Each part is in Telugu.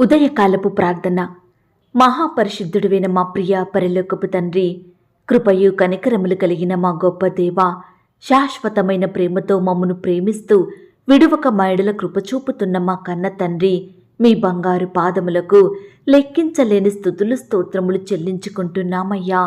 ఉదయకాలపు ప్రార్థన. మహాపరిశుద్ధుడైన మా ప్రియ పరలోకపు తండ్రి, కృపయు కనికరములు కలిగిన మా గొప్ప దేవా, శాశ్వతమైన ప్రేమతో మమ్మను ప్రేమిస్తూ విడువక మైడల కృప చూపుతున్న మా కన్న తండ్రి, మీ బంగారు పాదములకు లెక్కించలేని స్తుతులు స్తోత్రములు చెల్లించుకుంటున్నామయ్యా.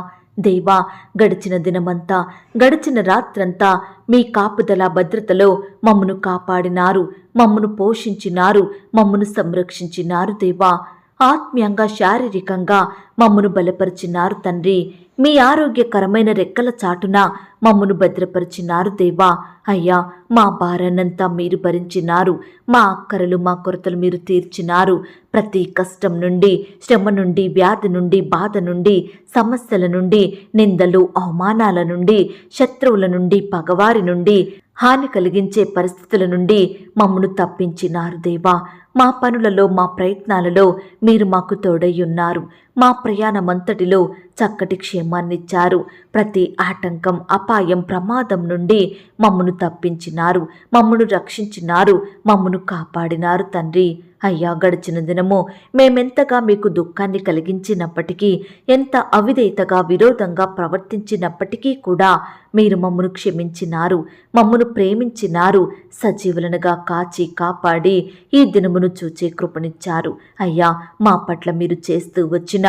దేవా, గడిచిన దినమంతా, గడిచిన రాత్రంతా మీ కాపుదల భద్రతలో మమ్మను కాపాడినారు, మమ్మను పోషించినారు, మమ్మను సంరక్షించినారు. దేవా, ఆత్మీయంగా శారీరకంగా మమ్మను బలపరిచినారు తండ్రి. మీ ఆరోగ్యకరమైన రెక్కల చాటున మమ్మను భద్రపరిచినారు దేవా. అయ్యా, మా భారాన్నంతా మీరు భరించినారు, మా అక్కరలు మా కొరతలు మీరు తీర్చినారు. ప్రతి కష్టం నుండి, శ్రమ నుండి, వ్యాధి నుండి, బాధ నుండి, సమస్యల నుండి, నిందలు అవమానాల నుండి, శత్రువుల నుండి, పగవారి నుండి, హాని కలిగించే పరిస్థితుల నుండి మమ్మను తప్పించినారు దేవా. మా పనులలో, మా ప్రయత్నాలలో మీరు మాకు తోడయ్యున్నారు. మా ప్రయాణమంతటిలో చక్కటి క్షేమాన్నిచ్చారు. ప్రతి ఆటంకం, అపాయం, ప్రమాదం నుండి మమ్మను తప్పించినారు, మమ్మను రక్షించినారు, మమ్మను కాపాడినారు తండ్రి. అయ్యా, గడిచిన దినము మేమెంతగా మీకు దుఃఖాన్ని కలిగించినప్పటికీ, ఎంత అవిధేయతగా విరోధంగా ప్రవర్తించినప్పటికీ కూడా మీరు మమ్మను క్షమించినారు, మమ్మను ప్రేమించినారు, సజీవులనుగా కాచి కాపాడి ఈ దినమును చూచే కృపనిచ్చారు. అయ్యా, మా పట్ల మీరు చేస్తూ వచ్చిన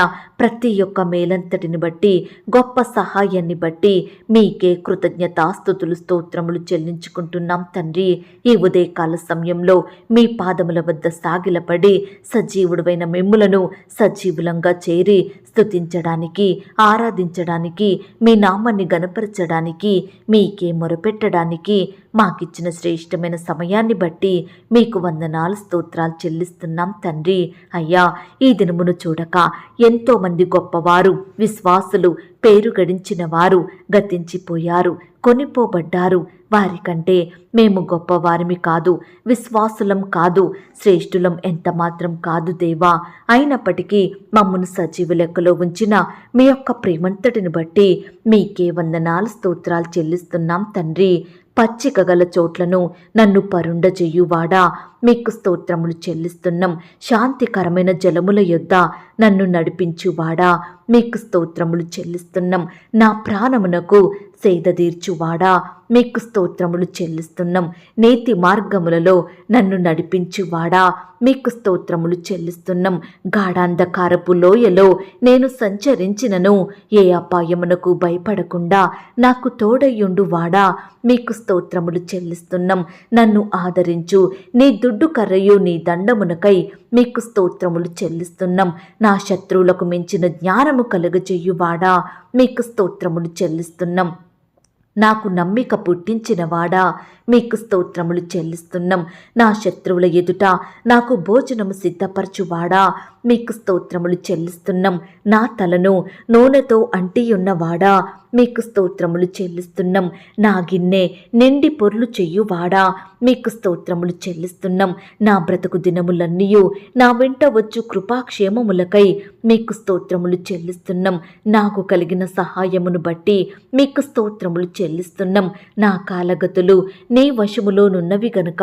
ప్రతి ఒక్క మేలంతటిని బట్టి, గొప్ప సహాయాన్ని బట్టి మీకే కృతజ్ఞతాస్తుతులు స్తోత్రములు చెల్లించుకుంటున్నాం తండ్రి. ఈ ఉదయకాల సమయంలో మీ పాదముల వద్ద సాగిలపడి సజీవుడైన మిమ్ములను సజీవులంగా చేరి స్తుతించడానికి, ఆరాధించడానికి, మీ నామాన్ని గణపరచడానికి, మీకే మొరపెట్టడానికి మాకిచ్చిన శ్రేష్టమైన సమయాన్ని బట్టి మీకు వందనాలు స్తోత్రాలు చెల్లిస్తున్నాం తండ్రి. అయ్యా, ఈ దినమును చూడక ఎంతోమంది గొప్పవారు, విశ్వాసులు, పేరు గడించిన వారు గతించిపోయారు, కొనిపోబడ్డారు. వారికంటే మేము గొప్పవారిమి కాదు, విశ్వాసులం కాదు, శ్రేష్ఠులం ఎంత మాత్రం కాదు దేవా. అయినప్పటికీ మమ్మను సజీవ లెక్కలో ఉంచిన మీ యొక్క ప్రేమంతటిని బట్టి మీకే వందనాలు స్తోత్రాలు చెల్లిస్తున్నాం తండ్రి. పచ్చిక గల చోట్లను నన్ను పరుండజెయ్యువాడా, మీకు స్తోత్రములు చెల్లిస్తున్నాం. శాంతికరమైన జలముల యొద్ద నన్ను నడిపించువాడా, మీకు స్తోత్రములు చెల్లిస్తున్నాం. నా ప్రాణమునకు సేద తీర్చువాడా, మీకు స్తోత్రములు చెల్లిస్తున్నాం. నీతి మార్గములలో నన్ను నడిపించువాడా, మీకు స్తోత్రములు చెల్లిస్తున్నాం. గాఢాంధకారపు లోయలో నేను సంచరించినను ఏ అపాయమునకు భయపడకుండా నాకు తోడయ్యుండువాడా, మీకు స్తోత్రములు చెల్లిస్తున్నాం. నన్ను ఆదరించు నీ దుడ్డు కర్రయు నీ దండమునకై మీకు స్తోత్రములు చెల్లిస్తున్నాం. నా శత్రువులకు మించిన జ్ఞానము కలుగజేయువాడా, మీకు స్తోత్రములు చెల్లిస్తున్నాం. నాకు నమ్మిక పుట్టించినవాడా, మీకు స్తోత్రములు చెల్లిస్తున్నాం. నా శత్రువుల ఎదుట నాకు భోజనము సిద్ధపరచువాడా, మీకు స్తోత్రములు చెల్లిస్తున్నాం. నా తలను నూనెతో అంటియున్నవాడా, మీకు స్తోత్రములు చెల్లిస్తున్నాం. నా గిన్నె నిండి పొర్లు చెయ్యువాడా, మీకు స్తోత్రములు చెల్లిస్తున్నాం. నా బ్రతుకు దినములన్నీయు నా వెంట వచ్చు కృపాక్షేమములకై మీకు స్తోత్రములు చెల్లిస్తున్నాం. నాకు కలిగిన సహాయమును బట్టి మీకు స్తోత్రములు చెల్లిస్తున్నాం. నా కాలగతులు నీ వశములోనున్నవి గనుక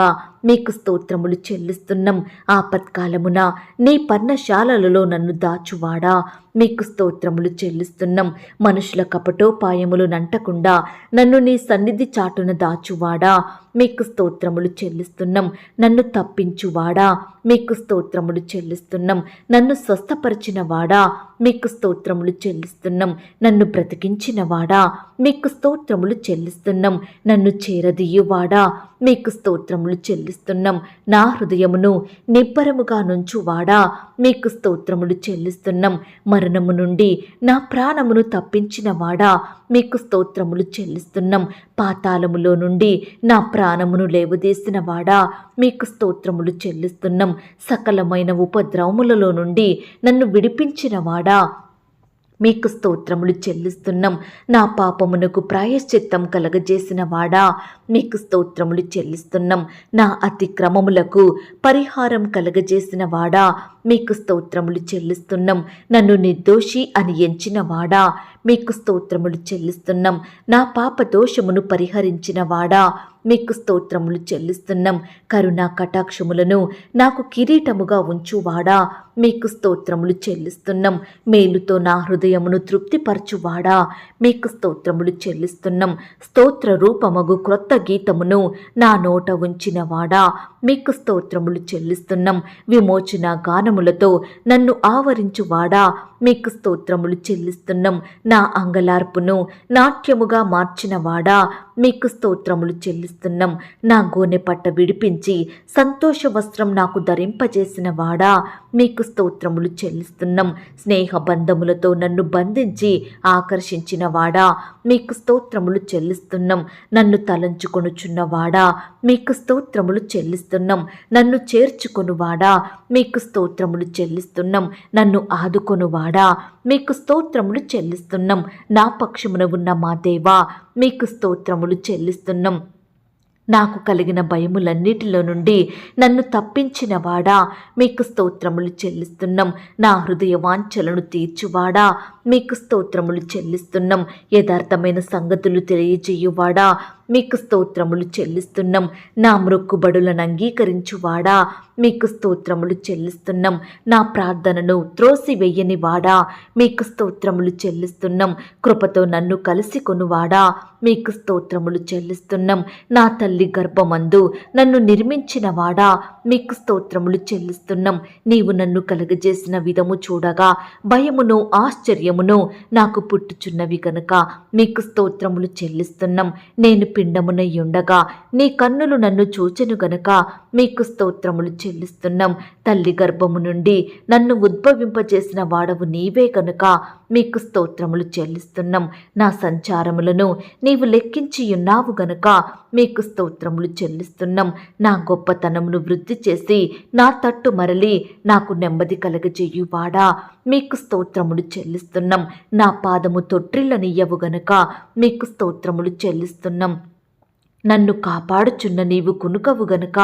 మీకు స్తోత్రములు చెల్లిస్తున్నాం. ఆపత్కాలమున నీ పర్ణశాలలలో నన్ను దాచువాడా, మీకు స్తోత్రములు చెల్లిస్తున్నాం. మనుషుల కపటోపాయములు నంటకుండా నన్ను నీ సన్నిధి చాటున దాచువాడా, మీకు స్తోత్రములు చెల్లిస్తున్నాం. నన్ను తప్పించువాడా, మీకు స్తోత్రములు చెల్లిస్తున్నాం. నన్ను స్వస్థపరిచిన వాడా, మీకు స్తోత్రములు చెల్లిస్తున్నాం. నన్ను బ్రతికించినవాడా, మీకు స్తోత్రములు చెల్లిస్తున్నాం. నన్ను చేరదీయువాడా, మీకు స్తోత్రములు చెల్లిస్తున్నాం. నా హృదయమును నిబ్బరముగా నుంచువాడా, మీకు స్తోత్రములు చెల్లిస్తున్నాం. మరణము నుండి నా ప్రాణమును తప్పించినవాడా, మీకు స్తోత్రములు చెల్లిస్తున్నాం. పాతాళములో నుండి నా ప్రాణమును లేవదీసినవాడా, మీకు స్తోత్రములు చెల్లిస్తున్నాం. సకలమైన ఉపద్రవములలో నుండి నన్ను విడిపించినవాడా, మీకు స్తోత్రములు చెల్లిస్తున్నాం. నా పాపమునకు ప్రాయశ్చిత్తం కలగజేసిన వాడా, మీకు స్తోత్రములు చెల్లిస్తున్నాం. నా అతిక్రమములకు పరిహారం కలగజేసిన వాడా, మీకు స్తోత్రములు చెల్లిస్తున్నాం. నన్ను నిర్దోషి అని ఎంచిన వాడా, మీకు స్తోత్రములు చెల్లిస్తున్నాం. నా పాప దోషమును పరిహరించిన వాడా, మీకు స్తోత్రములు చెల్లిస్తున్నాం. కరుణా కటాక్షములను నాకు కిరీటముగా ఉంచువాడా, మీకు స్తోత్రములు చెల్లిస్తున్నాం. మేలుతో నా హృదయమును తృప్తిపరచువాడా, మీకు స్తోత్రములు చెల్లిస్తున్నాం. స్తోత్ర రూపమగు క్రొత్త గీతమును నా నోట ఉంచినవాడా, మీకు స్తోత్రములు చెల్లిస్తున్నాం. విమోచన గానములతో నన్ను ఆవరించువాడా, మీకు స్తోత్రములు చెల్లిస్తున్నాం. నా అంగలార్పును నాట్యముగా మార్చినవాడా, మీకు స్తోత్రములు చెల్లిస్తున్నాం. నా గోనె పట్ట విడిపించి సంతోష వస్త్రం నాకు ధరింపజేసిన వాడా, మీకు స్తోత్రములు చెల్లిస్తున్నాం. స్నేహ బంధములతో నన్ను బంధించి ఆకర్షించిన వాడా, మీకు స్తోత్రములు చెల్లిస్తున్నాం. నన్ను తలంచుకొనుచున్నవాడా, మీకు స్తోత్రములు చెల్లిస్తున్నాం. నన్ను చేర్చుకొనువాడా, మీకు స్తోత్రములు చెల్లిస్తున్నాం. నన్ను ఆదుకొనువాడా, మీకు స్తోత్రములు చెల్లిస్తున్నాం. నా పక్షమున ఉన్న మా దేవా, మీకు స్తోత్రములు చెల్లిస్తున్నాం. నాకు కలిగిన భయములన్నిటిలో నుండి నన్ను తప్పించిన వాడా, మీకు స్తోత్రములు చెల్లిస్తున్నాం. నా హృదయ వాంఛలను తీర్చువాడా, మీకు స్తోత్రములు చెల్లిస్తున్నాం. యథార్థమైన సంగతులు తెలియజేయువాడా, మీకు స్తోత్రములు చెల్లిస్తున్నాం. నా మ్రొక్కుబడులను అంగీకరించువాడా, మీకు స్తోత్రములు చెల్లిస్తున్నాం. నా ప్రార్థనను త్రోసివేయని వాడా, మీకు స్తోత్రములు చెల్లిస్తున్నాం. కృపతో నన్ను కలిసి కొనువాడా, మీకు స్తోత్రములు చెల్లిస్తున్నాం. నా తల్లి గర్భమందు నన్ను నిర్మించిన వాడా, మీకు స్తోత్రములు చెల్లిస్తున్నాం. నీవు నన్ను కలగజేసిన విధము చూడగా భయమును ఆశ్చర్యమును నాకు పుట్టుచున్నవి గనుక మీకు స్తోత్రములు చెల్లిస్తున్నాం. నేను పిండమునై ఉండగా నీ కన్నులు నన్ను చూచెను గనుక మీకు స్తోత్రములు చెల్లిస్తున్నాం. తల్లి గర్భము నుండి నన్ను ఉద్భవింపజేసిన వాడవు నీవే గనుక మీకు స్తోత్రములు చెల్లిస్తున్నాం. నా సంచారములను నీవు లెక్కించి ఉన్నావు గనుక మీకు స్తోత్రములు చెల్లిస్తున్నాం. నా గొప్పతనమును వృద్ధి చేసి నా తట్టు మరలి నాకు నెమ్మది కలగజేయువాడా, మీకు స్తోత్రములు చెల్లిస్తున్నాం. నా పాదము తొట్రిల్లనియ్యవు గనుక మీకు స్తోత్రములు చెల్లిస్తున్నాం. నన్ను కాపాడుచున్న నీవు కునుకవు గనుక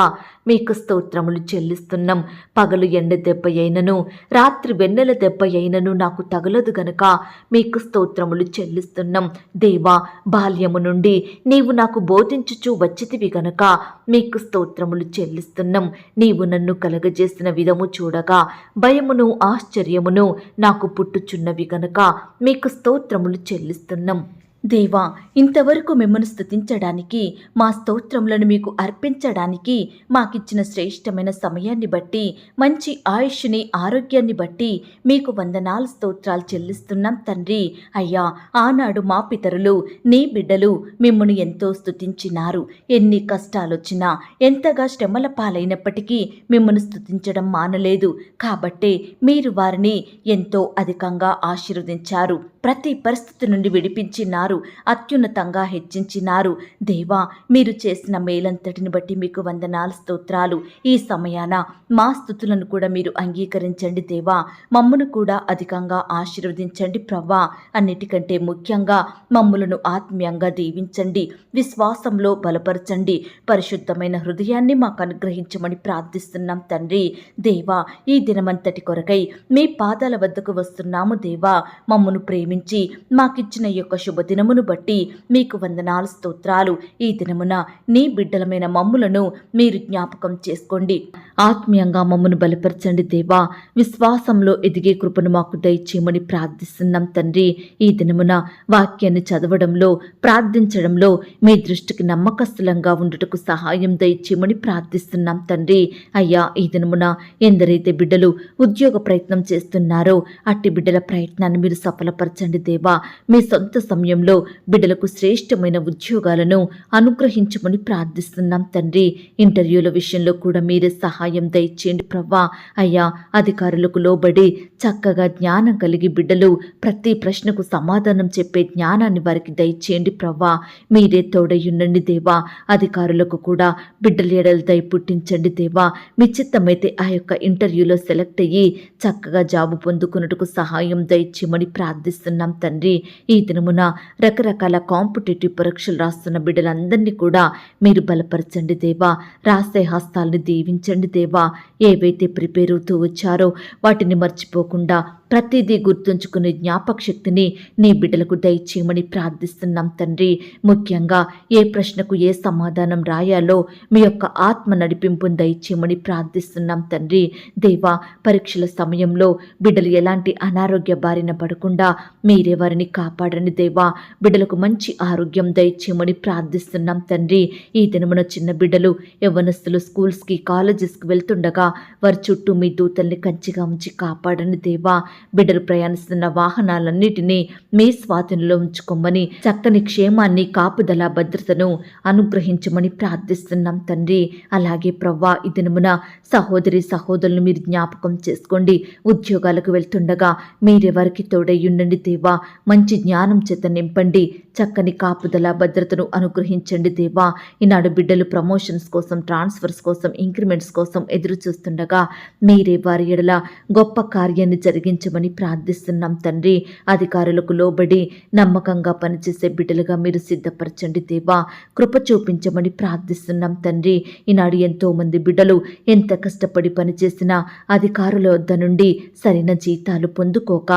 మీకు స్తోత్రములు చెల్లిస్తున్నాం. పగలు ఎండ దెబ్బ అయినను రాత్రి వెన్నెల దెబ్బ అయినను నాకు తగలదు గనుక మీకు స్తోత్రములు చెల్లిస్తున్నాం. దేవా, బాల్యము నుండి నీవు నాకు బోధించుచూ వచ్చితివి గనుక మీకు స్తోత్రములు చెల్లిస్తున్నాం. నీవు నన్ను కలగజేసిన విధము చూడగా భయమును ఆశ్చర్యమును నాకు పుట్టుచున్నవి గనుక మీకు స్తోత్రములు చెల్లిస్తున్నాం. దేవా, ఇంతవరకు మిమ్మల్ని స్తుతించడానికి, మా స్తోత్రములను మీకు అర్పించడానికి మాకిచ్చిన శ్రేష్టమైన సమయాన్ని బట్టి, మంచి ఆయుష్ని ఆరోగ్యాన్ని బట్టి మీకు వందనాలు స్తోత్రాలు చెల్లిస్తున్నాం తండ్రి. అయ్యా, ఆనాడు మా పితరులు నీ బిడ్డలు మిమ్మల్ని ఎంతో స్తుతించినారు. ఎన్ని కష్టాలొచ్చినా, ఎంతగా శ్రమల పాలైనప్పటికీ మిమ్మల్ని స్తుతించడం మానలేదు. కాబట్టే మీరు వారిని ఎంతో అధికంగా ఆశీర్వదించారు. ప్రతి పరిస్థితి నుండి విడిపించినారు, అత్యున్నతంగా హెచ్చించినారు. దేవా, మీరు చేసిన మేలంతటిని బట్టి మీకు వందనాలు స్తోత్రాలు. ఈ సమయాన మా స్తుతులను కూడా మీరు అంగీకరించండి దేవా. మమ్మను కూడా అధికంగా ఆశీర్వదించండి ప్రవ్వా. అన్నిటికంటే ముఖ్యంగా మమ్ములను ఆత్మీయంగా దీవించండి, విశ్వాసంలో బలపరచండి. పరిశుద్ధమైన హృదయాన్ని మాకు అనుగ్రహించమని ప్రార్థిస్తున్నాం తండ్రి. దేవా, ఈ దినమంతటి కొరకై మీ పాదాల వద్దకు వస్తున్నాము దేవా. మమ్మను ప్రేమించి మాకిచ్చిన యొక్క శుభదినమును బట్టి మీకు వందనాలు స్తోత్రాలు. ఈ దినమున నీ బిడ్డలమైన మమ్ములను మీరు జ్ఞాపకం చేసుకోండి. ఆత్మీయంగా మమ్మను బలపరచండి దేవా. విశ్వాసంలో ఎదిగే కృపను మాకు దయచేయమని ప్రార్థిస్తున్నాం తండ్రి. ఈ దినమున వాక్యాన్ని చదవడంలో, ప్రార్థించడంలో మీ దృష్టికి నమ్మకస్తులంగా ఉండుటకు సహాయం దయచేయమని ప్రార్థిస్తున్నాం తండ్రి. అయ్యా, ఈ దినమున ఎందరైతే బిడ్డలు ఉద్యోగ ప్రయత్నం చేస్తున్నారో అట్టి బిడ్డల ప్రయత్నాన్ని మీరు సఫలపరచండి దేవా. మీ సొంత సమయంలో బిడ్డలకు శ్రేష్టమైన ఉద్యోగాలను అనుగ్రహించమని ప్రార్థిస్తున్నాం తండ్రి. ఇంటర్వ్యూల విషయంలో కూడా మీరే సహాయం దయచేయండి ప్రవ్వా. అయ్యా, అధికారులకు లోబడి చక్కగా జ్ఞానం కలిగి బిడ్డలు ప్రతి ప్రశ్నకు సమాధానం చెప్పే జ్ఞానాన్ని వారికి దయచేయండి ప్రవ్వా. మీరే తోడయ్యుండండి దేవా. అధికారులకు కూడా బిడ్డల ఎడల దయ పుట్టించండి దేవా. మీ చిత్తమైతే ఆ యొక్క ఇంటర్వ్యూలో సెలెక్ట్ అయ్యి చక్కగా జాబు పొందుకున్నట్టుకు సహాయం దయచేయమని ప్రార్థిస్తున్నాం తండ్రి. ఈ దినమున రకరకాల కాంపిటేటివ్ పరీక్షలు రాస్తున్న బిడ్డలందరినీ కూడా మీరు బలపరచండి దేవా. రాసే హస్తాలను దీవించండి దేవా. ఏవైతే ప్రిపేర్ అవుతూ వచ్చారో వాటిని మర్చిపోకుండా ప్రతిదీ గుర్తుంచుకునే జ్ఞాపక శక్తిని నీ బిడ్డలకు దయచేయమని ప్రార్థిస్తున్నాం తండ్రి. ముఖ్యంగా ఏ ప్రశ్నకు ఏ సమాధానం రాయాలో మీ యొక్క ఆత్మ నడిపింపును దయచేయమని ప్రార్థిస్తున్నాం తండ్రి. దేవా, పరీక్షల సమయంలో బిడ్డలు ఎలాంటి అనారోగ్య బారిన పడకుండా మీరే వారిని కాపాడండి దేవా. బిడ్డలకు మంచి ఆరోగ్యం దయచేయమని ప్రార్థిస్తున్నాం తండ్రి. ఈ దినమున చిన్న బిడ్డలు యవ్వనస్తులు స్కూల్స్కి కాలేజెస్కి వెళ్తుండగా వారి చుట్టూ మీ దూతల్ని కంచిగా ఉంచి కాపాడండి దేవా. బిడ్డలు ప్రయాణిస్తున్న వాహనాలన్నిటినీ మీ స్వాధీనంలో ఉంచుకోమని చక్కని క్షేమాన్ని, కాపుదల, భద్రతను అనుగ్రహించమని ప్రార్థిస్తున్నాం తండ్రి. అలాగే ప్రవ్వా, ఈ దినమున సహోదరి సహోదరులను మీరు జ్ఞాపకం చేసుకోండి. ఉద్యోగాలకు వెళ్తుండగా మీరే వారికి తోడయ్యుండండి దేవా. మంచి జ్ఞానం చేత నింపండి. చక్కని కాపుదల, భద్రతను అనుగ్రహించండి దేవా. ఈనాడు బిడ్డలు ప్రమోషన్స్ కోసం, ట్రాన్స్ఫర్స్ కోసం, ఇంక్రిమెంట్స్ కోసం ఎదురు చూస్తుండగా మీరే వారి ఎడల గొప్ప కార్యాన్ని జరిగించమని ప్రార్థిస్తున్నాం తండ్రి. అధికారులకు లోబడి నమ్మకంగా పనిచేసే బిడ్డలుగా మీరు సిద్ధపరచండి దేవా. కృప చూపించమని ప్రార్థిస్తున్నాం తండ్రి. ఈనాడు ఎంతో మంది బిడ్డలు ఎంత కష్టపడి పనిచేసినా అధికారుల వద్ద నుండి సరైన జీతాలు పొందుకోక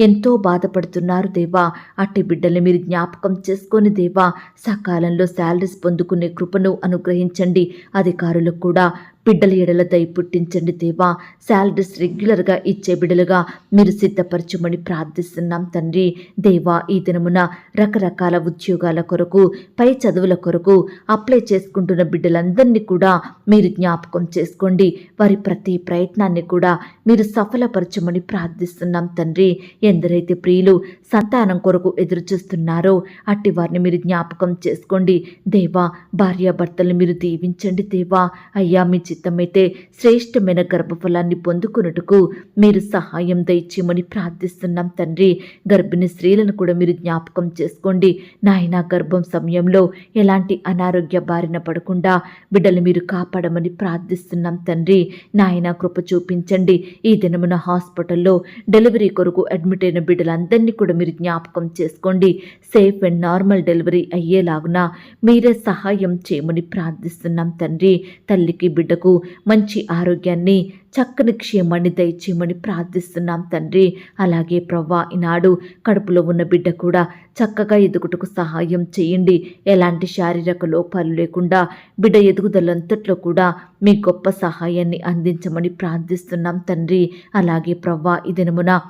ఎంతో బాధపడుతున్నారు దేవా. అట్టి బిడ్డల్ని మీరు జ్ఞాపకం చేసుకొని దేవా, సకాలంలో శాలరీస్ పొందుకునే కృపను అనుగ్రహించండి. అధికారులకు కూడా బిడ్డల ఎడల దయ పుట్టించండి దేవా. శాలరీస్ రెగ్యులర్గా ఇచ్చే బిడ్డలుగా మీరు సిద్ధపరచమని ప్రార్థిస్తున్నాం తండ్రి. దేవా, ఈ దినమున రకరకాల ఉద్యోగాల కొరకు, పై చదువుల కొరకు అప్లై చేసుకుంటున్న బిడ్డలందరినీ కూడా మీరు జ్ఞాపకం చేసుకోండి. వారి ప్రతి ప్రయత్నాన్ని కూడా మీరు సఫలపరచమని ప్రార్థిస్తున్నాం తండ్రి. ఎందరైతే ప్రియులు సంతానం కొరకు ఎదురు చూస్తున్నారో అట్టి వారిని మీరు జ్ఞాపకం చేసుకోండి దేవా. భార్యాభర్తలను మీరు దీవించండి దేవా. అయ్యా, మీ చిత్తమైతే శ్రేష్టమైన గర్భఫలాన్ని పొందుకున్నట్టుకు మీరు సహాయం దయచేయమని ప్రార్థిస్తున్నాం తండ్రి. గర్భిణీ స్త్రీలను కూడా మీరు జ్ఞాపకం చేసుకోండి నాయన. గర్భం సమయంలో ఎలాంటి అనారోగ్య బారిన పడకుండా బిడ్డలు మీరు కాపాడమని ప్రార్థిస్తున్నాం తండ్రి. నాయన, కృప చూపించండి. ఈ దినమున హాస్పిటల్లో డెలివరీ కొరకు అడ్మిట్ అయిన బిడ్డలందరినీ కూడా మీరు జ్ఞాపకం చేసుకోండి. సేఫ్ అండ్ నార్మల్ డెలివరీ అయ్యేలాగున మీరే సహాయం చేయమని ప్రార్థిస్తున్నాం తండ్రి. తల్లికి బిడ్డకు మంచి ఆరోగ్యాన్ని, చక్కని క్షేమాన్ని దయచేయమని ప్రార్థిస్తున్నాం తండ్రి. అలాగే ప్రవ్వా, ఈనాడు కడుపులో ఉన్న బిడ్డ కూడా చక్కగా ఎదుగుటకు సహాయం చేయండి. ఎలాంటి శారీరక లోపాలు లేకుండా బిడ్డ ఎదుగుదలంతట్లో కూడా మీ గొప్ప సహాయాన్ని అందించమని ప్రార్థిస్తున్నాం తండ్రి. అలాగే ప్రవ్వా, ఈ దినమున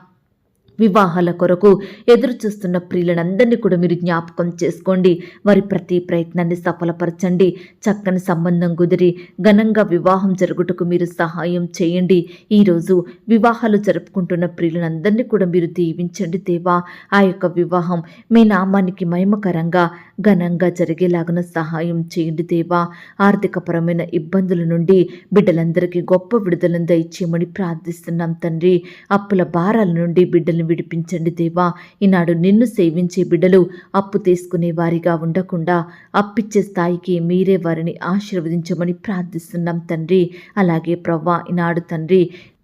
వివాహాల కొరకు ఎదురు చూస్తున్న ప్రియులందరినీ కూడా మీరు జ్ఞాపకం చేసుకోండి. వారి ప్రతి ప్రయత్నాన్ని సఫలపరచండి. చక్కని సంబంధం కుదిరి ఘనంగా వివాహం జరుగుటకు మీరు సహాయం చేయండి. ఈరోజు వివాహాలు జరుపుకుంటున్న ప్రియులందరినీ కూడా మీరు దీవించండి దేవా. ఆ యొక్క వివాహం మీ నామానికి మహిమకరంగా ఘనంగా జరిగేలాగున సహాయం చేయండి దేవా. ఆర్థికపరమైన ఇబ్బందుల నుండి బిడ్డలందరికీ గొప్ప విడుదలను దయచేయమని ప్రార్థిస్తున్నాం తండ్రి. అప్పుల భారాల నుండి బిడ్డలను విడిపించండి దేవా. ఈనాడు నిన్ను సేవించే బిడ్డలు అప్పు తీసుకునే వారిగా ఉండకుండా అప్పిచ్చే స్థాయికి మీరే వారిని ఆశీర్వదించమని ప్రార్థిస్తున్నాం తండ్రి. అలాగే ప్రవ్వా, ఈనాడు తండ్రి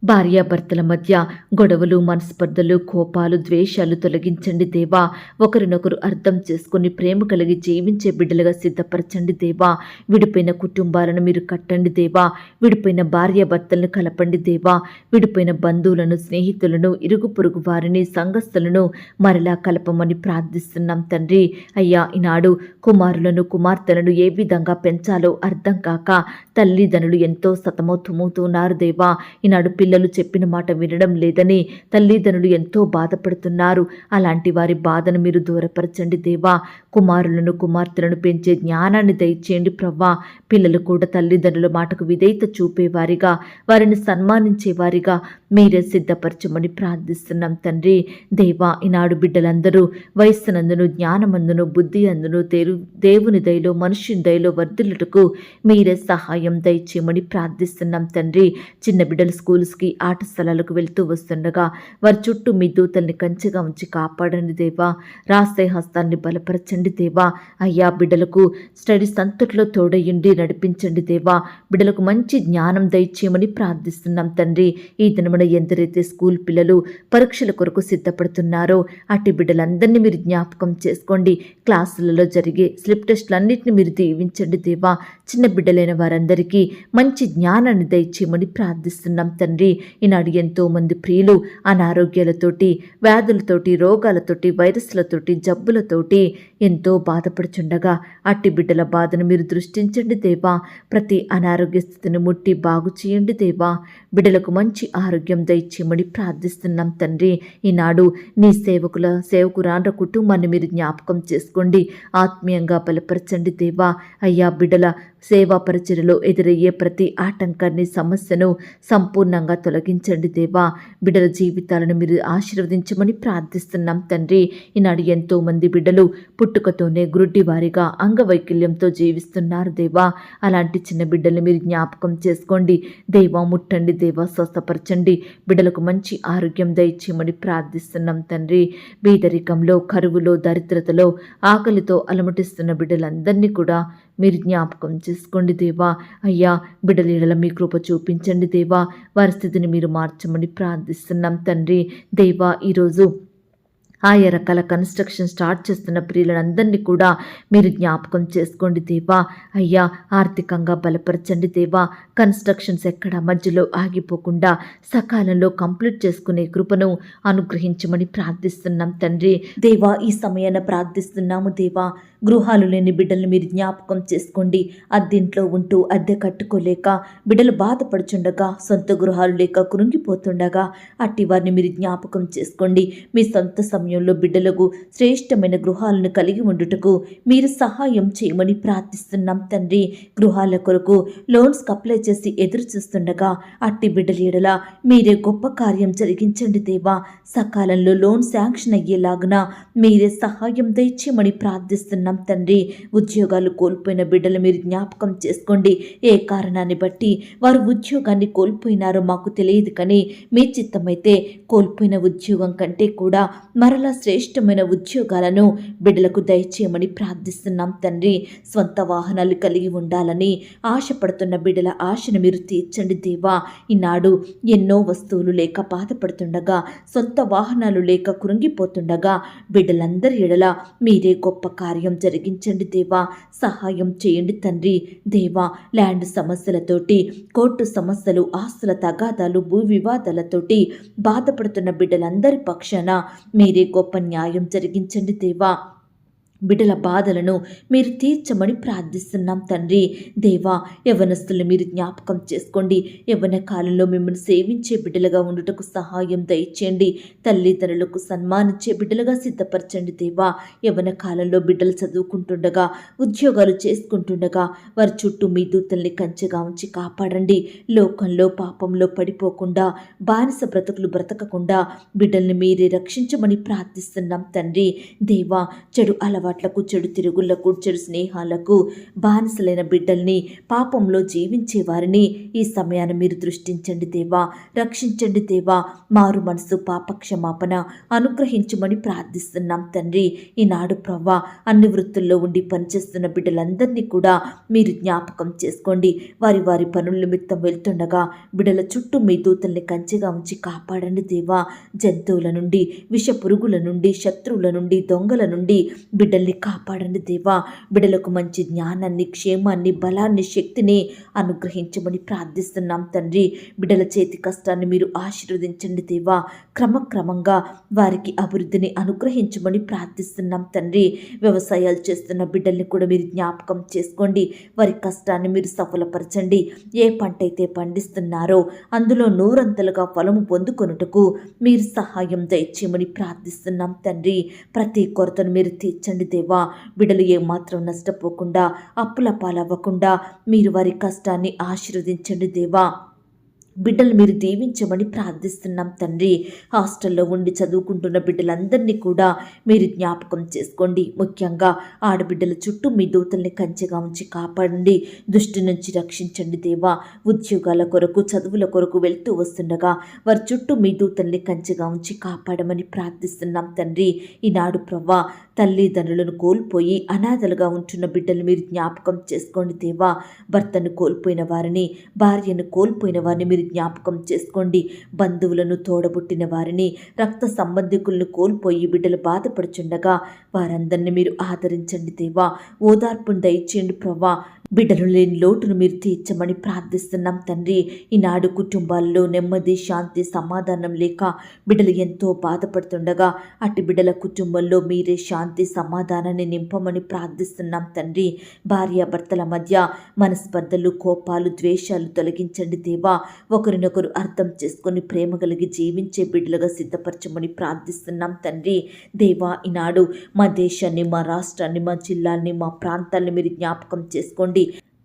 భార్యాభర్తల మధ్య గొడవలు, మనస్పర్ధలు, కోపాలు, ద్వేషాలు తొలగించండి దేవా. ఒకరినొకరు అర్థం చేసుకుని ప్రేమ కలిగి జీవించే బిడ్డలుగా సిద్ధపరచండి దేవా. విడిపోయిన కుటుంబాలను మీరు కట్టండి దేవా. విడిపోయిన భార్యాభర్తలను కలపండి దేవా. విడిపోయిన బంధువులను, స్నేహితులను, ఇరుగు పొరుగు వారిని, సంఘస్థులను మరలా కలపమని ప్రార్థిస్తున్నాం తండ్రి. అయ్యా, ఈనాడు కుమారులను, కుమార్తెలను ఏ విధంగా పెంచాలో అర్థం కాక తల్లిదండ్రులు ఎంతో సతమతమవుతున్నారు దేవా. ఈనాడు పిల్లలు చెప్పిన మాట వినడం లేదని తల్లిదండ్రులు ఎంతో బాధపడుతున్నారు. అలాంటి వారి బాధను మీరు దూరపరచండి దేవా. కుమారులను, కుమార్తెలను పెంచే జ్ఞానాన్ని దయచేయండి ప్రవ్వా. పిల్లలు కూడా తల్లిదండ్రుల మాటకు విధేయత చూపేవారిగా, వారిని సన్మానించేవారిగా మీరే సిద్ధపరచమని ప్రార్థిస్తున్నాం తండ్రి. దేవా, ఈనాడు బిడ్డలందరూ వయస్సునందును, జ్ఞానమందును, బుద్ధి అందును దేవుని దయలో, మనుష్యుని దయలో వర్ధిల్లుటకు మీరే సహాయం దయచేయమని ప్రార్థిస్తున్నాం తండ్రి. చిన్న బిడ్డలు స్కూల్స్కి, ఆట స్థలాలకు వెళ్తూ వస్తుండగా వారి చుట్టూ మీ దూతల్ని కంచెగా ఉంచి కాపాడండి దేవా. రాసే హస్తాన్ని బలపరచండి దేవా. అయ్యా, బిడ్డలకు స్టడీస్ అంతట్లో తోడయ్యండి, నడిపించండి దేవా. బిడ్డలకు మంచి జ్ఞానం దయచేయమని ప్రార్థిస్తున్నాం తండ్రి. ఈ దినమున ఎందరైతే స్కూల్ పిల్లలు పరీక్షల కొరకు సిద్ధపడుతున్నారో అట్టి బిడ్డలందరినీ మీరు జ్ఞాపకం చేసుకోండి. క్లాసులలో జరిగే స్లిప్ టెస్టులన్నింటినీ మీరు దీవించండి దేవా. చిన్న బిడ్డలైన వారందరికీ మంచి జ్ఞానాన్ని దయచేయమని ప్రార్థిస్తున్నాం తండ్రి. ఈనాడు ఎంతోమంది ప్రియులు అనారోగ్యాలతోటి, వ్యాధులతోటి, రోగాలతోటి, వైరస్లతోటి, జబ్బులతోటి ఎంతో బాధపడుచుండగా అట్టి బిడ్డల బాధను మీరు దృష్టించండి దేవా. ప్రతి అనారోగ్య స్థితిని ముట్టి బాగు చేయండి దేవా. బిడ్డలకు మంచి ఆరోగ్యం దయచేయమని ప్రార్థిస్తున్నాం తండ్రి. ఈనాడు నీ సేవకురాండ్ర కుటుంబాన్ని మీరు జ్ఞాపకం చేసుకోండి, ఆత్మీయంగా బలపరచండి దేవా. అయ్యా, బిడ్డల సేవా పరిచర్యలో ఎదురయ్యే ప్రతి ఆటంకాన్ని, సమస్యను సంపూర్ణంగా తొలగించండి దేవా. బిడ్డల జీవితాలను మీరు ఆశీర్వదించమని ప్రార్థిస్తున్నాం తండ్రి. ఈనాడు ఎంతో మంది బిడ్డలు పుట్టుకతోనే గురుడ్డివారిగా అంగవైకల్యంతో జీవిస్తున్నారు దేవా. అలాంటి చిన్న బిడ్డల్ని మీరు జ్ఞాపకం చేసుకోండి దేవా. ముట్టండి దేవా, స్వస్థపరచండి. బిడ్డలకు మంచి ఆరోగ్యం దయచేయమని ప్రార్థిస్తున్నాం తండ్రి. బీదరికంలో, కరువులో, దరిద్రతలో, ఆకలితో అలమటిస్తున్న బిడ్డలందరినీ కూడా మీరు జ్ఞాపకం చేసుకోండి దేవా. అయ్యా, బిడ్డల మీ కృప చూపించండి దేవా. వారి స్థితిని మీరు మార్చమని ప్రార్థిస్తున్నాం తండ్రి. దేవా, ఈరోజు ఆయా రకాల కన్స్ట్రక్షన్ స్టార్ట్ చేస్తున్న ప్రియులందరినీ కూడా మీరు జ్ఞాపకం చేసుకోండి దేవా. అయ్యా, ఆర్థికంగా బలపరచండి దేవా. కన్స్ట్రక్షన్స్ ఎక్కడ మధ్యలో ఆగిపోకుండా సకాలంలో కంప్లీట్ చేసుకునే కృపను అనుగ్రహించమని ప్రార్థిస్తున్నాం తండ్రి. దేవా, ఈ సమయాన ప్రార్థిస్తున్నాము దేవా. గృహాలు లేని బిడ్డలను మీరు జ్ఞాపకం చేసుకోండి. అద్దెంట్లో ఉంటూ అద్దె కట్టుకోలేక బిడ్డలు బాధపడుచుండగా, సొంత గృహాలు లేక కృంగిపోతుండగా అట్టి వారిని మీరు జ్ఞాపకం చేసుకోండి. మీ సొంత సమయంలో బిడ్డలకు శ్రేష్టమైన గృహాలను కలిగి ఉండుటకు మీరు సహాయం చేయమని ప్రార్థిస్తున్నాం తండ్రి. గృహాల కొరకు లోన్స్కి అప్లై చేసి ఎదురు చూస్తుండగా అట్టి బిడ్డల ఎడల మీరే గొప్ప కార్యం జరిగించండి దేవా. సకాలంలో లోన్ శాంక్షన్ అయ్యేలాగున మీరే సహాయం దయచేయమని ప్రార్థిస్తున్నాం తండ్రి. ఉద్యోగాలు కోల్పోయిన బిడ్డలు మీరు జ్ఞాపకం చేసుకోండి. ఏ కారణాన్ని బట్టి వారు ఉద్యోగాన్ని కోల్పోయినారో మాకు తెలియదు, కానీ మీ చిత్తమైతే కోల్పోయిన ఉద్యోగం కంటే కూడా మరలా శ్రేష్టమైన ఉద్యోగాలను బిడ్డలకు దయచేయమని ప్రార్థిస్తున్నాం తండ్రి. స్వంత వాహనాలు కలిగి ఉండాలని ఆశపడుతున్న బిడ్డల ఆశను మీరు తీర్చండి దేవా. ఈనాడు ఎన్నో వస్తువులు లేక బాధపడుతుండగా, సొంత వాహనాలు లేక కృంగిపోతుండగా బిడ్డలందరి ఎడల మీరే గొప్ప కార్యం జరిగించండి దేవా. సహాయం చేయండి తండ్రి. దేవా, ల్యాండ్ సమస్యలతోటి, కోర్టు సమస్యలు, ఆస్తుల తగాదాలు, భూ వివాదాలతోటి బాధపడుతున్న బిడ్డలందరి పక్షాన మీరే గొప్ప న్యాయం జరిగించండి దేవా. బిడ్డల బాధలను మీరు తీర్చమని ప్రార్థిస్తున్నాం తండ్రి. దేవా, యవ్వనస్తులను మీరు జ్ఞాపకం చేసుకోండి. యవ్వన కాలంలో మిమ్మల్ని సేవించే బిడ్డలుగా ఉండుటకు సహాయం దయచేయండి. తల్లిదండ్రులకు సన్మానించే బిడ్డలుగా సిద్ధపరచండి దేవా. యవ్వన కాలంలో బిడ్డలు చదువుకుంటుండగా, ఉద్యోగాలు చేసుకుంటుండగా వారి చుట్టూ మీ దూతల్ని కంచెగా ఉంచి కాపాడండి. లోకంలో పాపంలో పడిపోకుండా, బానిస బ్రతుకులు బ్రతకకుండా బిడ్డల్ని మీరే రక్షించమని ప్రార్థిస్తున్నాం తండ్రి. దేవా, చెడు అలవాట్లకు, చెడు తిరుగుళ్లకు, చెడు స్నేహాలకు బానిసలైన బిడ్డల్ని, పాపంలో జీవించే వారిని ఈ సమయాన్ని మీరు దృష్టించండి దేవా. రక్షించండి దేవా. మారు మనసు, పాపక్షమాపణ అనుగ్రహించమని ప్రార్థిస్తున్నాం తండ్రి. ఈనాడు ప్రవ్వా, అన్ని వృత్తుల్లో ఉండి పనిచేస్తున్న బిడ్డలందరినీ కూడా మీరు జ్ఞాపకం చేసుకోండి. వారి వారి పనుల నిమిత్తం వెళ్తుండగా బిడ్డల చుట్టూ మీ దూతల్ని కంచెగా ఉంచి కాపాడండి దేవా. జంతువుల నుండి, విష పురుగుల నుండి, శత్రువుల నుండి, దొంగల నుండి బిడ్డల్ని కాపాడండి దేవా. బిడ్డలకు మంచి జ్ఞానాన్ని, క్షేమాన్ని, బలాన్ని, శక్తిని అనుగ్రహించమని ప్రార్థిస్తున్నాం తండ్రి. బిడ్డల చేతి కష్టాన్ని మీరు ఆశీర్వదించండి దేవా. క్రమక్రమంగా వారికి అభివృద్ధిని అనుగ్రహించమని ప్రార్థిస్తున్నాం తండ్రి. వ్యవసాయాలు చేస్తున్న బిడ్డల్ని కూడా మీరు జ్ఞాపకం చేసుకోండి. వారి కష్టాన్ని మీరు సఫలపరచండి. ఏ పంట అయితే పండిస్తున్నారో అందులో నూరంతలుగా ఫలము పొందుకొనుటకు మీరు సహాయం దయచేయమని ప్రార్థిస్తున్నాం తండ్రి. ప్రతి కొరతను మీరు తీర్చండి దేవా. బిడ్డలు ఏమాత్రం నష్టపోకుండా, అప్పుల పాలవ్వకుండా మీరు వారి కష్టాన్ని ఆశీర్వదించండి దేవా. బిడ్డలు మీరు దీవించమని ప్రార్థిస్తున్నాం తండ్రి. హాస్టల్లో ఉండి చదువుకుంటున్న బిడ్డలందరినీ కూడా మీరు జ్ఞాపకం చేసుకోండి. ముఖ్యంగా ఆడబిడ్డల చుట్టూ మీ దూతల్ని కంచెగా ఉంచి కాపాడండి. దుష్టి నుంచి రక్షించండి దేవా. ఉద్యోగాల కొరకు, చదువుల కొరకు వెళ్తూ వస్తుండగా వారి చుట్టూ మీ దూతల్ని కంచెగా ఉంచి కాపాడమని ప్రార్థిస్తున్నాం తండ్రి. ఈనాడు ప్రవ్వా, తల్లిదండ్రులను కోల్పోయి అనాథలుగా ఉంటున్న బిడ్డలు మీరు జ్ఞాపకం చేసుకోండి దేవా. భర్తను కోల్పోయిన వారిని, భార్యను కోల్పోయిన వారిని మీరు జ్ఞాపకం చేసుకోండి. బంధువులను, తోడబుట్టిన వారిని, రక్త సంబంధికులను కోల్పోయి బిడ్డలు బాధపడుచుండగా వారందరినీ మీరు ఆదరించండి దేవా. ఓదార్పును దయచేయండి ప్రవ్వా. బిడ్డలు లేని లోటును మీరు తీర్చమని ప్రార్థిస్తున్నాం తండ్రి. ఈనాడు కుటుంబాల్లో నెమ్మది, శాంతి, సమాధానం లేక బిడ్డలు ఎంతో బాధపడుతుండగా అట్టి బిడ్డల కుటుంబంలో మీరే శాంతి, సమాధానాన్ని నింపమని ప్రార్థిస్తున్నాం తండ్రి. భార్యాభర్తల మధ్య మనస్పర్ధలు, కోపాలు, ద్వేషాలు తొలగించండి దేవా. ఒకరినొకరు అర్థం చేసుకొని ప్రేమ కలిగి జీవించే బిడ్డలుగా సిద్ధపరచమని ప్రార్థిస్తున్నాం తండ్రి. దేవా, ఈనాడు మా దేశాన్ని, మా రాష్ట్రాన్ని, మా జిల్లాల్ని, మా ప్రాంతాన్ని మీరు జ్ఞాపకం చేసుకోండి.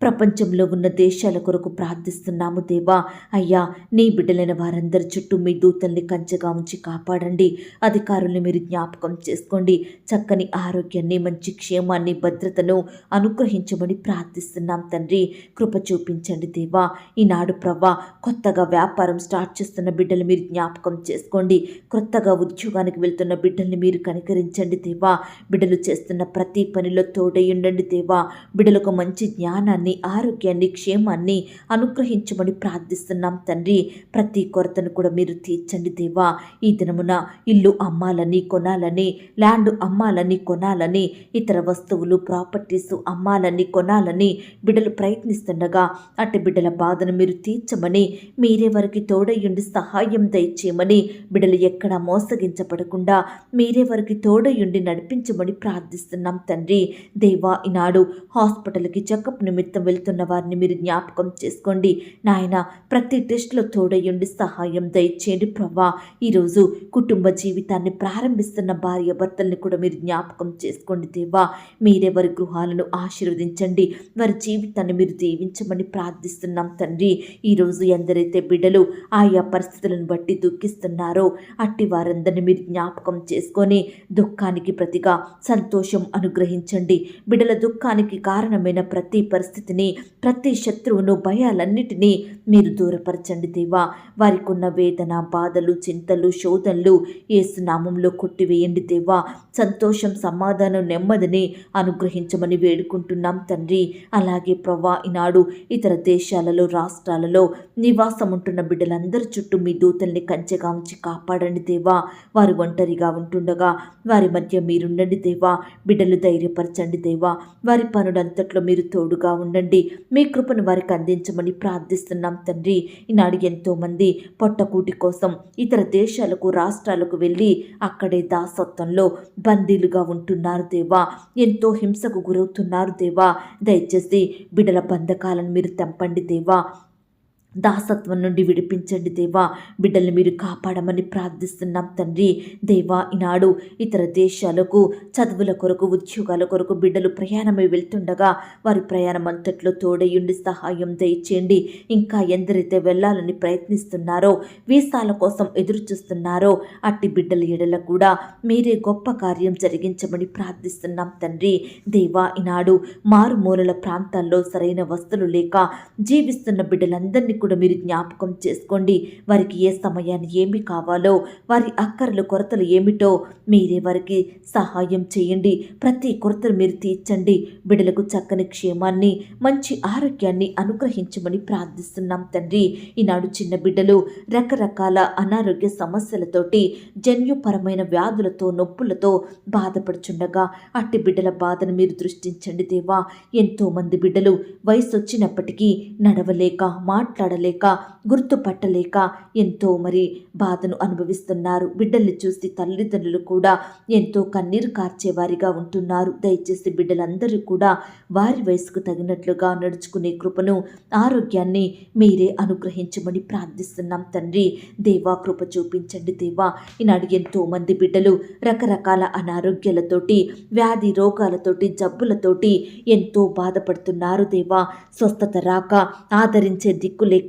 ప్రపంచంలో ఉన్న దేశాల కొరకు ప్రార్థిస్తున్నాము దేవా. అయ్యా, నీ బిడ్డలైన వారందరి చుట్టూ మీ దూతల్ని కంచెగా ఉంచి కాపాడండి. అధికారుల్ని మీరు జ్ఞాపకం చేసుకోండి. చక్కని ఆరోగ్యాన్ని, మంచి క్షేమాన్ని, భద్రతను అనుగ్రహించమని ప్రార్థిస్తున్నాం తండ్రి. కృప చూపించండి దేవా. ఈనాడు ప్రవ్వా, కొత్తగా వ్యాపారం స్టార్ట్ చేస్తున్న బిడ్డలు మీరు జ్ఞాపకం చేసుకోండి. కొత్తగా ఉద్యోగానికి వెళ్తున్న బిడ్డల్ని మీరు కనికరించండి దేవా. బిడ్డలు చేస్తున్న ప్రతి పనిలో తోడై ఉండండి దేవా. బిడ్డలకు మంచి జ్ఞానాన్ని, ఆరోగ్యాన్ని, క్షేమాన్ని అనుగ్రహించమని ప్రార్థిస్తున్నాం తండ్రి. ప్రతి కొరతను కూడా మీరు తీర్చండి దేవా. ఈ దినమున ఇల్లు అమ్మాలని, కొనాలని, ల్యాండ్ అమ్మాలని, కొనాలని, ఇతర వస్తువులు, ప్రాపర్టీస్ అమ్మాలని, కొనాలని బిడ్డలు ప్రయత్నిస్తుండగా అట్టి బిడ్డల బాధను మీరు తీర్చమని, మీరే వారికి తోడయుండి సహాయం దయచేయమని, బిడ్డలు ఎక్కడా మోసగించబడకుండా మీరే వారికి తోడయుండి నడిపించమని ప్రార్థిస్తున్నాం తండ్రి. దేవా, ఈనాడు హాస్పిటల్కి చెకప్ నిమిత్తం వెళ్తున్న వారిని మీరు జ్ఞాపకం చేసుకోండి నాయన. ప్రతి టెస్ట్లో తోడయుండి సహాయం దయచేయండి ప్రభా. ఈరోజు కుటుంబ జీవితాన్ని ప్రారంభిస్తున్న భార్య భర్తల్ని కూడా మీరు జ్ఞాపకం చేసుకోండి దేవా. మీరే వారి గృహాలను ఆశీర్వదించండి. వారి జీవితాన్ని మీరు దీవించమని ప్రార్థిస్తున్నాం తండ్రి. ఈరోజు ఎందరైతే బిడ్డలు ఆయా పరిస్థితులను బట్టి దుఃఖిస్తున్నారో అట్టి వారందరినీ మీరు జ్ఞాపకం చేసుకొని దుఃఖానికి ప్రతిగా సంతోషం అనుగ్రహించండి. బిడ్డల దుఃఖానికి కారణమైన ప్రతి పరిస్థితిని, ప్రతి శత్రువును, భయాలన్నిటినీ మీరు దూరపరచండి దేవా. వారికి ఉన్న వేదన, బాధలు, చింతలు, శోధనలు యేసు నామంలో కొట్టివేయండి దేవా. సంతోషం, సమాధానం, నెమ్మదిని అనుగ్రహించమని వేడుకుంటున్నాం తండ్రి. అలాగే ప్రవ్వా, ఈనాడు ఇతర దేశాలలో, రాష్ట్రాలలో నివాసం ఉంటున్న బిడ్డలందరి చుట్టూ మీ దూతల్ని కంచెగా ఉంచి కాపాడండి దేవా. వారు ఒంటరిగా ఉంటుండగా వారి మధ్య మీరుండండి దేవా. బిడ్డలు ధైర్యపరచండి దేవా. వారి పనులంతట్లో మీరు తోడుగా ఉండండి. మీ కృపను వారికి అందించమని ప్రార్థిస్తున్నాం తండ్రి. ఈనాడు ఎంతోమంది పొట్టకూటి కోసం ఇతర దేశాలకు, రాష్ట్రాలకు వెళ్ళి అక్కడే దాసత్వంలో బందీలుగా ఉంటున్నారు దేవా. ఎంతో హింసకు గురవుతున్నారు దేవా. దయచేసి బిడ్డల బంధకాలను మీరు తెంపండి దేవా. దాసత్వం నుండి విడిపించండి దేవా. బిడ్డల్ని మీరు కాపాడమని ప్రార్థిస్తున్నాం తండ్రి. దేవా, ఈనాడు ఇతర దేశాలకు చదువుల కొరకు, ఉద్యోగాల కొరకు బిడ్డలు ప్రయాణమై వెళ్తుండగా వారి ప్రయాణం అంతట్లో తోడయుండి సహాయం దయచేయండి. ఇంకా ఎందరైతే వెళ్ళాలని ప్రయత్నిస్తున్నారో, వీసాల కోసం ఎదురు చూస్తున్నారో అట్టి బిడ్డల ఎడల కూడా మీరే గొప్ప కార్యం జరిగించమని ప్రార్థిస్తున్నాం తండ్రి. దేవా, ఈనాడు మారుమూలల ప్రాంతాల్లో సరైన వస్తువులు లేక జీవిస్తున్న బిడ్డలందరినీ కూడా మీరు జ్ఞాపకం చేసుకోండి. వారికి ఏ సమయాన్ని ఏమి కావాలో, వారి అక్కర్లు, కొరతలు ఏమిటో మీరే వారికి సహాయం చేయండి. ప్రతి కొరతను మీరు తీర్చండి. బిడ్డలకు చక్కని క్షేమాన్ని, మంచి ఆరోగ్యాన్ని అనుగ్రహించమని ప్రార్థిస్తున్నాం తండ్రి. ఈనాడు చిన్న బిడ్డలు రకరకాల అనారోగ్య సమస్యలతోటి, జన్యుపరమైన వ్యాధులతో, నొప్పులతో బాధపడుచుండగా అట్టి బిడ్డల బాధను మీరు దృష్టించండి దేవా. ఎంతోమంది బిడ్డలు వయసు వచ్చినప్పటికీ నడవలేక, మాట్లాడలేక, గుర్తుపట్టలేక ఎంతో బాధను అనుభవిస్తున్నారు. బిడ్డల్ని చూసి తల్లిదండ్రులు కూడా ఎంతో కన్నీరు కార్చేవారిగా ఉంటున్నారు. దయచేసి బిడ్డలందరూ కూడా వారి వయసుకు తగినట్లుగా నడుచుకునే కృపను, ఆరోగ్యాన్ని మీరే అనుగ్రహించమని ప్రార్థిస్తున్నాం తండ్రి. దేవా, కృప చూపించండి దేవా. ఈనాడు ఎంతో మంది బిడ్డలు రకరకాల అనారోగ్యాలతోటి, వ్యాధి రోగాలతోటి, జబ్బులతోటి ఎంతో బాధపడుతున్నారు దేవా. స్వస్థత రాక, ఆదరించే దిక్కు లేక,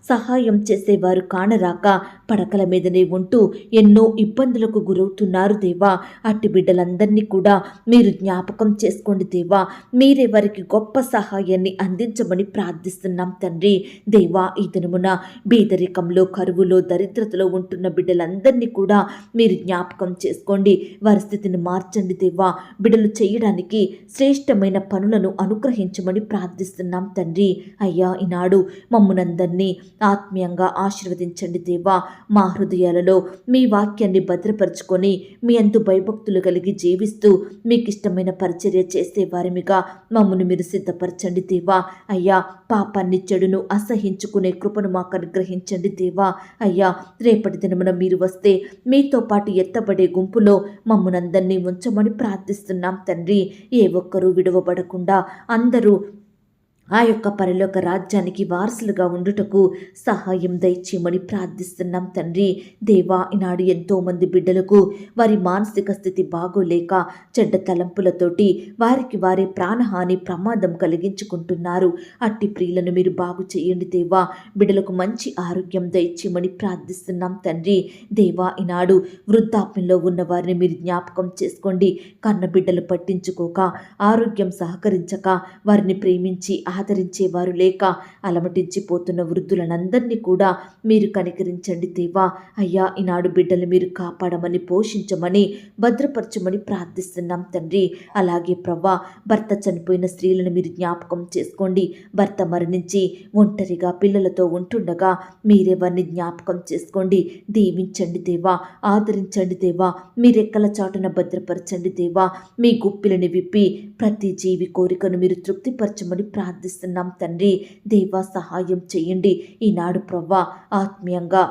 సహాయం చేసేవారు కానరాక పడకల మీదనే ఉంటూ ఎన్నో ఇబ్బందులకు గురవుతున్నారు దేవా. అట్టి బిడ్డలందరినీ కూడా మీరు జ్ఞాపకం చేసుకోండి దేవా. మీరే వారికి గొప్ప సహాయాన్ని అందించమని ప్రార్థిస్తున్నాం తండ్రి. దేవా, ఈ దినమున బీదరికంలో, కరువులో, దరిద్రతలో ఉంటున్న బిడ్డలందరినీ కూడా మీరు జ్ఞాపకం చేసుకోండి. వారి స్థితిని మార్చండి దేవా. బిడ్డలు చేయడానికి శ్రేష్టమైన పనులను అనుగ్రహించమని ప్రార్థిస్తున్నాం తండ్రి. అయ్యా, ఈనాడు మమ్మునందరినీ ఆత్మీయంగా ఆశీర్వదించండి దేవా. మా హృదయాలలో మీ వాక్యాన్ని భద్రపరుచుకొని మీ అందు భయభక్తులు కలిగి జీవిస్తూ మీకు ఇష్టమైన పరిచర్య చేసే వారిమిగా మమ్మను మీరు సిద్ధపరచండి దేవా. అయ్యా, పాపాన్ని చెడును అసహించుకునే కృపను మాకు అనుగ్రహించండి దేవా. అయ్యా, రేపటి దినమున మీరు వస్తే మీతో పాటు ఎత్తబడే గుంపులో మమ్మల్నందరినీ ఉంచమని ప్రార్థిస్తున్నాం తండ్రి. ఏ ఒక్కరూ విడవబడకుండా అందరూ ఆ యొక్క పరలోక రాజ్యానికి వారసులుగా ఉండుటకు సహాయం దయచేయమని ప్రార్థిస్తున్నాం తండ్రి. దేవా, ఈనాడు ఎంతోమంది బిడ్డలకు వారి మానసిక స్థితి బాగోలేక చెడ్డ తలంపులతోటి వారికి వారే ప్రాణహాని ప్రమాదం కలిగించుకుంటున్నారు. అట్టి ప్రియులను మీరు బాగు చేయండి దేవా. బిడ్డలకు మంచి ఆరోగ్యం దయచేయమని ప్రార్థిస్తున్నాం తండ్రి. దేవా, ఈనాడు వృద్ధాప్యంలో ఉన్న వారిని మీరు జ్ఞాపకం చేసుకోండి. కన్న బిడ్డలు పట్టించుకోక, ఆరోగ్యం సహకరించక, వారిని ప్రేమించి ఆదరించేవారు లేక అలమటించిపోతున్న వృద్ధులనందరినీ కూడా మీరు కనికరించండి దేవా. అయ్యా, ఈనాడు బిడ్డలు మీరు కాపాడమని, పోషించమని, భద్రపరచమని ప్రార్థిస్తున్నాం తండ్రి. అలాగే ప్రవ్వా, భర్త చనిపోయిన స్త్రీలను మీరు జ్ఞాపకం చేసుకోండి. భర్త మరణించి ఒంటరిగా పిల్లలతో ఉంటుండగా మీరే వారిని జ్ఞాపకం చేసుకోండి. దీవించండి దేవా, ఆదరించండి దేవా. మీ రెక్కల చాటున భద్రపరచండి దేవా. మీ గుప్పిలని విప్పి ప్రతి జీవి కోరికను మీరు తృప్తిపరచమని ప్రార్థిస్తున్నాం తండ్రి. దేవా, సహాయం చేయండి. ఈనాడు ప్రవ్వా, ఆత్మీయంగా,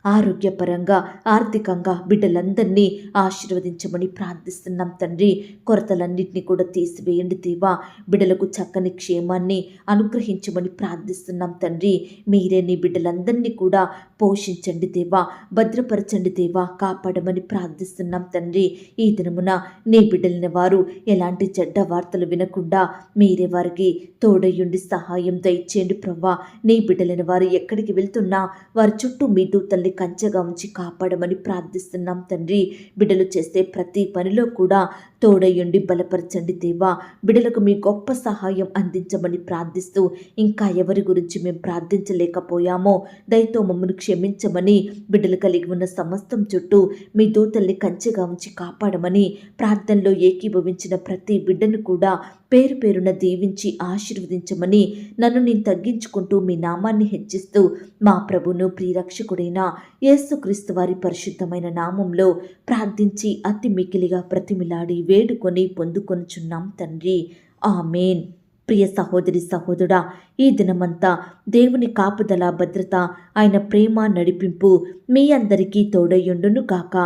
ఆరోగ్యపరంగా, ఆర్థికంగా బిడ్డలందరినీ ఆశీర్వదించమని ప్రార్థిస్తున్నాం తండ్రి. కొరతలన్నింటినీ కూడా తీసివేయండి దేవా. బిడ్డలకు చక్కని క్షేమాన్ని అనుగ్రహించమని ప్రార్థిస్తున్నాం తండ్రి. మీరే నీ బిడ్డలందరినీ కూడా పోషించండి దేవా, భద్రపరచండి దేవా, కాపాడమని ప్రార్థిస్తున్నాం తండ్రి. ఈ దినమున నీ బిడ్డలైన వారు ఎలాంటి చెడ్డ వార్తలు వినకుండా మీరే వారికి తోడయ్యుండి సహాయం దయచేయండి ప్రవ్వా. నీ బిడ్డలైన వారు ఎక్కడికి వెళ్తున్నా వారి చుట్టూ మీ దూతల్ని కంచెగా ఉంచి కాపాడమని ప్రార్థిస్తున్నాం తండ్రి. బిడ్డలు చేసే ప్రతి పనిలో కూడా తోడయ్యుండి బలపరచండి దేవా. బిడ్డలకు మీ గొప్ప సహాయం అందించమని ప్రార్థిస్తూ, ఇంకా ఎవరి గురించి మేము ప్రార్థించలేకపోయామో దయతో మమ్మల్ని క్షమించమని, బిడ్డలు కలిగి ఉన్న సమస్తం చుట్టూ మీ దూతల్ని కంచెగా ఉంచి కాపాడమని ప్రార్థనలో ఏకీభవించిన ప్రతి బిడ్డను కూడా పేరు పేరున దీవించి ఆశీర్వదించమని, నన్ను నేను తగ్గించుకుంటూ మీ నామాన్ని హెచ్చిస్తూ మా ప్రభును ప్రియరక్షకుడైన యేసుక్రీస్తు వారి పరిశుద్ధమైన నామంలో ప్రార్థించి అతి మికిలిగా ప్రతిమిలాడి వేడుకొని పొందుకొనుచున్నాం తండ్రి. ఆమేన్. ప్రియ సహోదరి సహోదరుడా, ఈ దినమంతా దేవుని కాపుదల, భద్రత, ఆయన ప్రేమ, నడిపింపు మీ అందరికీ తోడయ్యుండును గాక.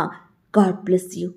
God bless you.